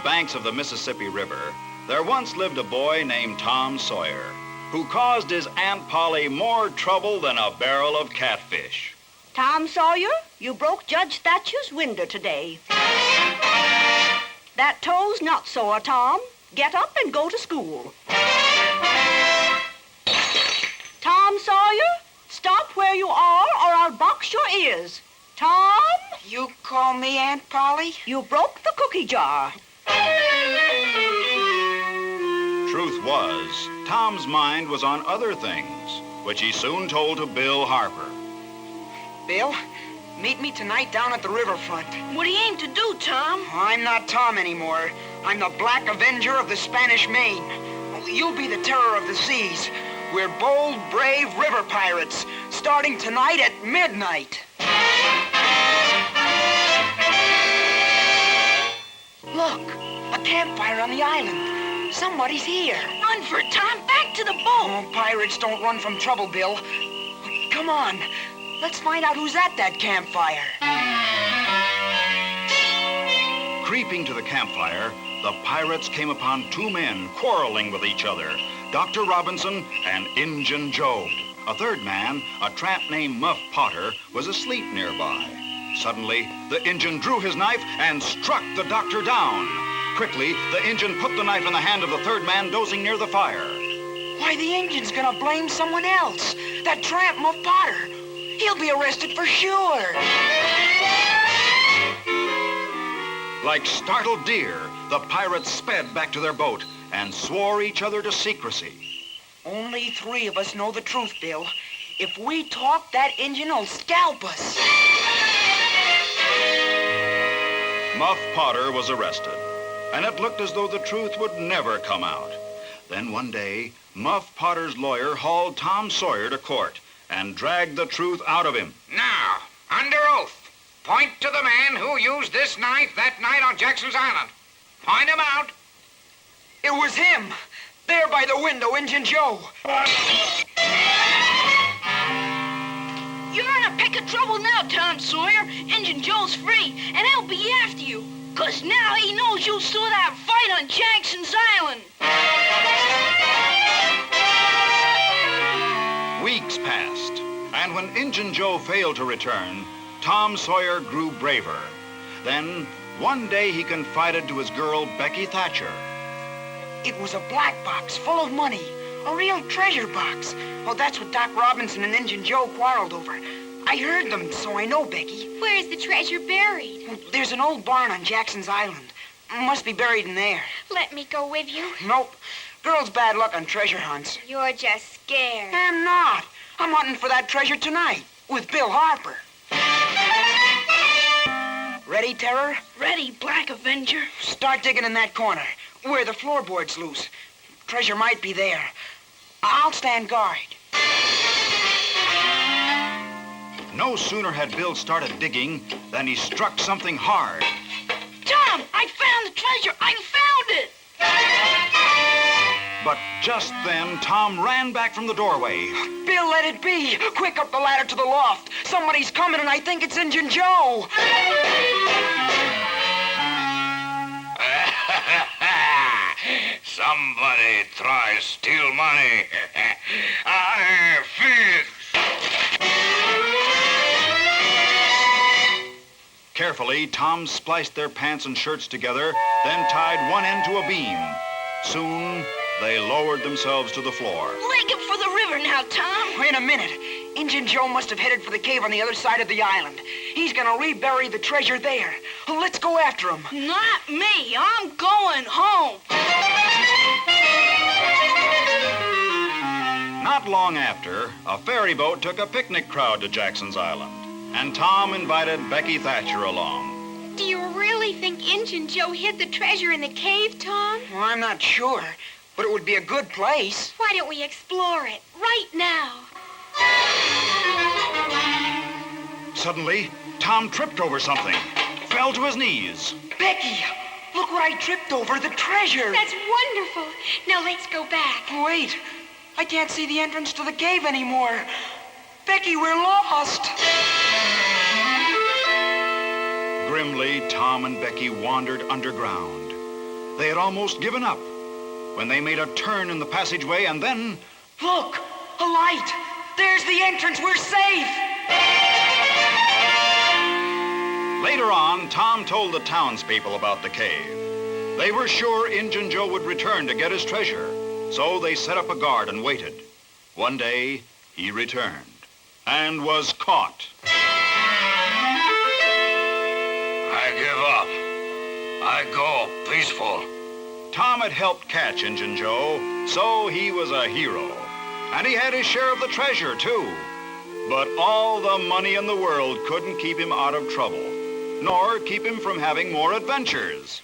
banks of the Mississippi River, there once lived a boy named Tom Sawyer, who caused his Aunt Polly more trouble than a barrel of catfish. Tom Sawyer, you broke Judge Thatcher's window today. That toe's not sore, Tom. Get up and go to school. Tom Sawyer, stop where you are or I'll box your ears. Tom? You call me Aunt Polly? You broke the cookie jar. Truth was, Tom's mind was on other things, which he soon told to Bill Harper. Bill, meet me tonight down at the riverfront. What do you aim to do, Tom? I'm not Tom anymore. I'm the Black Avenger of the Spanish Main. You'll be the terror of the seas. We're bold, brave river pirates, starting tonight at midnight. Look, a campfire on the island. Somebody's here. Run for it, Tom. Back to the boat. Oh, pirates don't run from trouble, Bill. Come on. Let's find out who's at that campfire. Creeping to the campfire, the pirates came upon two men quarreling with each other, Dr. Robinson and Injun Joe. A third man, a tramp named Muff Potter, was asleep nearby. Suddenly, the Injun drew his knife and struck the doctor down. Quickly, the Injun put the knife in the hand of the third man dozing near the fire. Why, the Injun's gonna blame someone else. That tramp, Muff Potter. He'll be arrested for sure. Like startled deer, the pirates sped back to their boat and swore each other to secrecy. Only 3 of us know the truth, Bill. If we talk, that Injun will scalp us. Muff Potter was arrested, and it looked as though the truth would never come out. Then one day, Muff Potter's lawyer hauled Tom Sawyer to court and dragged the truth out of him. Now, under oath, point to the man who used this knife that night on Jackson's Island. Point him out. It was him. There by the window, Injun Joe. You're in a peck of trouble now, Tom Sawyer. Injun Joe's free, and he'll be after you. 'Cause now he knows you saw that fight on Jackson's Island. Weeks passed, and when Injun Joe failed to return, Tom Sawyer grew braver. Then, one day he confided to his girl, Becky Thatcher. It was a black box full of money. A real treasure box. Well, that's what Doc Robinson and Injun Joe quarreled over. I heard them, so I know, Becky. Where's the treasure buried? There's an old barn on Jackson's Island. Must be buried in there. Let me go with you. Nope. Girls' bad luck on treasure hunts. You're just scared. I'm not. I'm hunting for that treasure tonight with Bill Harper. Ready, Terror? Ready, Black Avenger. Start digging in that corner, where the floorboard's loose. Treasure might be there. I'll stand guard. No sooner had Bill started digging than he struck something hard. Tom, I found the treasure. I found it. But just then, Tom ran back from the doorway. Bill, let it be. Quick, up the ladder to the loft. Somebody's coming, and I think it's Injun Joe. Somebody try steal money. I fix. Carefully, Tom spliced their pants and shirts together, then tied one end to a beam. Soon, they lowered themselves to the floor. Leg it for the river now, Tom. Wait a minute. Injun Joe must have headed for the cave on the other side of the island. He's gonna rebury the treasure there. Let's go after him. Not me. I'm going home. Not long after, a ferry boat took a picnic crowd to Jackson's Island, and Tom invited Becky Thatcher along. Do you really think Injun Joe hid the treasure in the cave, Tom? Well, I'm not sure, but it would be a good place. Why don't we explore it right now? Suddenly, Tom tripped over something, fell to his knees. Becky, look what I tripped over, the treasure. That's wonderful. Now let's go back. Wait, I can't see the entrance to the cave anymore. Becky, we're lost. Grimly, Tom and Becky wandered underground. They had almost given up when they made a turn in the passageway, and then... Look! A light! There's the entrance! We're safe! Later on, Tom told the townspeople about the cave. They were sure Injun Joe would return to get his treasure, so they set up a guard and waited. One day, he returned and was caught. I give up. I go peaceful. Tom had helped catch Injun Joe, so he was a hero. And he had his share of the treasure, too. But all the money in the world couldn't keep him out of trouble, nor keep him from having more adventures.